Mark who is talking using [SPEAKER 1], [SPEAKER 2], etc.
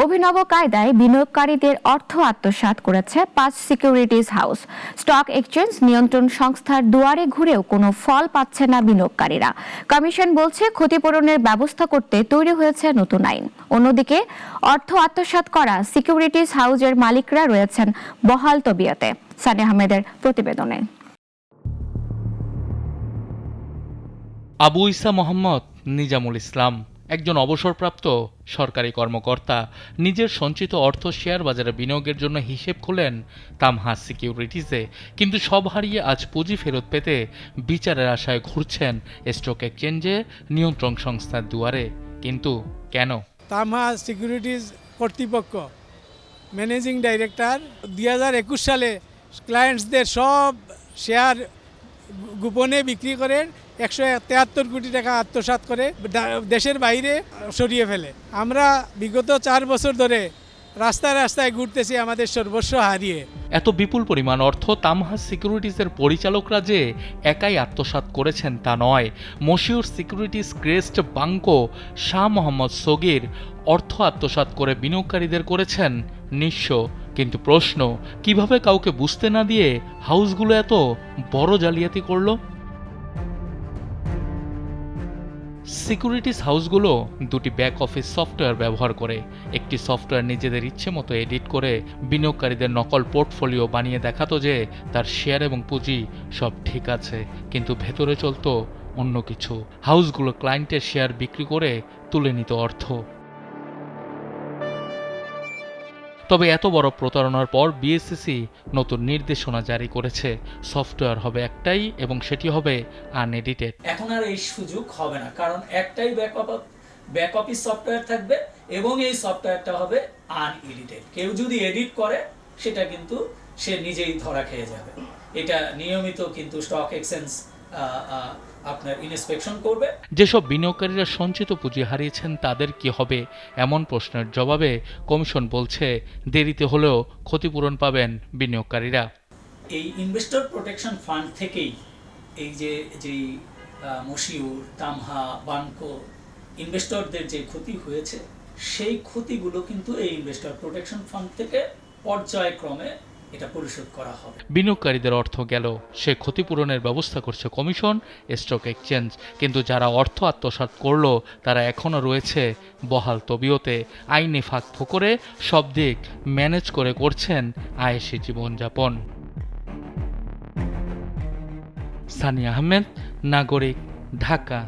[SPEAKER 1] অভিনব কায়দায় বিনিয়োগকারীদের অর্থ আত্মসাৎ করেছে 5 সিকিউরিটিজ হাউস। স্টক এক্সচেঞ্জ নিয়ন্ত্রণ সংস্থার দুয়ারে ঘুরেও কোনো ফল পাচ্ছে না বিনিয়োগকারীরা। কমিশন বলছে ক্ষতিপূরণের ব্যবস্থা করতে তৈরি হয়েছে নতুন আইন। অন্যদিকে অর্থ আত্মসাৎ করা সিকিউরিটিজ হাউসের মালিকরা রয়েছেন বহাল তবিয়তে। সানি আহমেদের প্রতিবেদনে।
[SPEAKER 2] আবু ইসা মোহাম্মদ নিজামুল ইসলাম একজন অবসরপ্রাপ্ত সরকারি কর্মকর্তা। নিজের সঞ্চিত অর্থ শেয়ার বাজারে বিনিয়োগের জন্য হিসেব খুলেন তামহা সিকিউরিটিজে, কিন্তু সব হারিয়ে আজ পুঁজি ফেরত পেতে বিচারের আশায় ঘুরছেন স্টক এক্সচেঞ্জে নিয়ন্ত্রণ সংস্থার দুয়ারে। কিন্তু কেন?
[SPEAKER 3] তামহা সিকিউরিটিজ কর্তৃপক্ষ ম্যানেজিং ডাইরেক্টর 2021 সালে ক্লায়েন্টসদের সব শেয়ার গোপনে বিক্রি করে 173 কোটি টাকা আত্মসাৎ করে দেশের বাইরে সরিয়ে ফেলে। আমরা বিগত 4 বছর ধরে রাস্তায় রাস্তায় ঘুরতেছি আমাদের সর্বস্ব হারিয়ে।
[SPEAKER 2] এত বিপুল পরিমাণ অর্থ তামহা সিকিউরিটিজের পরিচালকরা যে একাই আত্মসাৎ করেছেন তা নয়। মশিউর সিকিউরিটিজ ক্রেস্ট বাঙ্কো শাহ মোহাম্মদ সগির অর্থ আত্মসাৎ করে বিনিয়োগকারীদের করেছেন নিঃস্ব। কিন্তু প্রশ্ন, কিভাবে কাউকে বুঝতে না দিয়ে হাউসগুলো এত বড় জালিয়াতি করলো? সিকিউরিটিজ হাউসগুলো দুটি ব্যাক অফিস সফটওয়্যার ব্যবহার করে। একটি সফটওয়্যার নিজেদের ইচ্ছে মতো এডিট করে বিনিয়োগকারীদের নকল পোর্টফোলিও বানিয়ে দেখাতো যে তার শেয়ার এবং পুঁজি সব ঠিক আছে, কিন্তু ভেতরে চলতো অন্য কিছু। হাউসগুলো ক্লায়েন্টের শেয়ার বিক্রি করে তুলে নিত অর্থ। তবে এত বড় প্রতারণার পর বিএসইসি নতুন নির্দেশনা জারি করেছে। সফটওয়্যার হবে একটাই এবং সেটি হবে আনএডিটেড।
[SPEAKER 4] এখন আর এই সুযোগ হবে না, কারণ একটাই ব্যাক অফিস সফটওয়্যার থাকবে এবং এই সফটওয়্যারটা হবে আনএডিটেড। কেউ যদি এডিট করে সেটা কিন্তু সে নিজেই ধরা খেয়ে যাবে। এটা নিয়মিত কিন্তু স্টক এক্সচেঞ্জ আপনার ইন্সপেকশন করবে।
[SPEAKER 2] যেসব বিনিয়োগকারীরা সঞ্চিত পুঁজি হারিয়েছেন তাদের কি হবে? এমন প্রশ্নের জবাবে কমিশন বলছে দেরিতে হলেও ক্ষতিপূরণ পাবেন বিনিয়োগকারীরা।
[SPEAKER 4] এই ইনভেস্টর প্রোটেকশন ফান্ড থেকেই এই যে মশিউর, তামহা, বানকো ইনভেস্টরদের যে ক্ষতি হয়েছে সেই ক্ষতিগুলো কিন্তু এই ইনভেস্টর প্রোটেকশন ফান্ড থেকে পর্যায়ক্রমে এটা পরিশোধ করা হবে।
[SPEAKER 2] বিনিয়োগকারীদের অর্থ গেল, সে ক্ষতিপূরণের ব্যবস্থা করছে কমিশন, স্টক এক্সচেঞ্জ। কিন্তু যারা অর্থ আত্মসাৎ করলো তারা এখনও রয়েছে বহাল তবিয়তে। আইনি ফাঁক ফোকরে সব দিক ম্যানেজ করে করছেন আয়েশি জীবনযাপন। সানি আহমেদ, নাগরিক, ঢাকা।